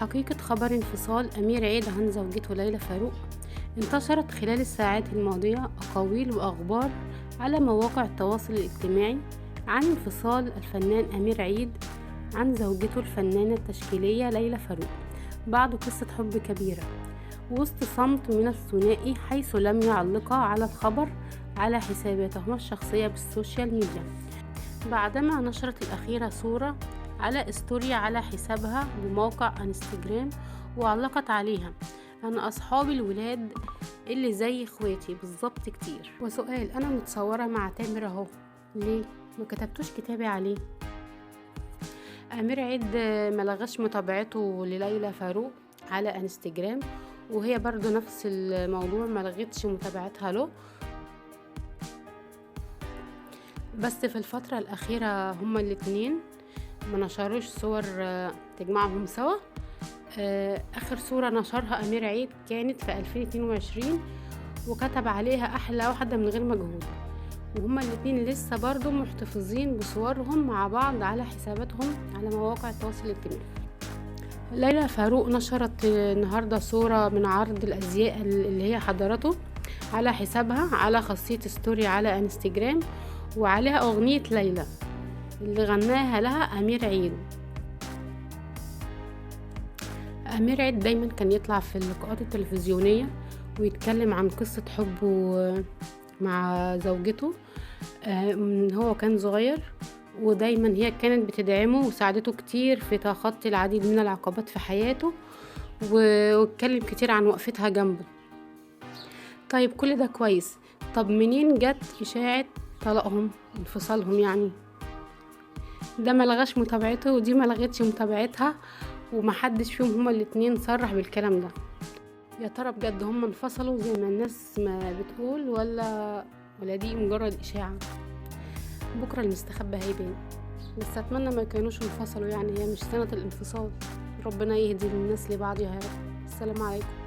حقيقة خبر انفصال أمير عيد عن زوجته ليلى فاروق انتشرت خلال الساعات الماضية أقاويل وأخبار على مواقع التواصل الاجتماعي عن انفصال الفنان أمير عيد عن زوجته الفنانة التشكيلية ليلى فاروق بعد قصة حب كبيرة، وسط صمت من الثنائي حيث لم يعلقا على الخبر على حساباتهما الشخصية بالسوشيال ميديا، بعدما نشرت الأخيرة صورة على ستوري على حسابها بموقع انستجرام وعلقت عليها: أنا أصحاب الولاد اللي زي اخواتي بالظبط كتير. وسؤال: أنا متصورة مع تامر اهو، ليه ما كتبتوش كتابي عليه؟ أمير عيد ملغاش متابعته لليلى فاروق على انستجرام، وهي برضو نفس الموضوع ملغتش متابعتها له، بس في الفترة الأخيرة هما الاتنين ما نشروش صور تجمعهم سوا. آخر صورة نشرها أمير عيد كانت في 2022 وكتب عليها أحلى واحدة من غير مجهود، وهما الاتنين لسه برضو محتفظين بصورهم مع بعض على حساباتهم على مواقع التواصل الاجتماعي. ليلى فاروق نشرت النهاردة صورة من عرض الأزياء اللي هي حضرته على حسابها على خاصية ستوري على انستجرام، وعليها أغنية ليلى اللي غناها لها أمير عيد. أمير عيد دايما كان يطلع في اللقاءات التلفزيونية ويتكلم عن قصة حبه مع زوجته من هو كان صغير، ودايما هي كانت بتدعمه وساعدته كتير في تخطي العديد من العقبات في حياته، واتكلم كتير عن وقفتها جنبه. طيب كل ده كويس، طب منين جت إشاعة طلاقهم انفصالهم؟ يعني ده ملغاش متابعته ودي ملغتش متابعتها، ومحدش فيهم هما الاتنين صرح بالكلام ده. يا ترى بجد هما انفصلوا زي ما الناس ما بتقول، ولا دي مجرد إشاعة؟ بكرة المستخبى هيبان، بس أتمنى ما كانوش انفصلوا، يعني هي مش سنة الانفصال. ربنا يهدي الناس لبعضها يا رب. السلام عليكم.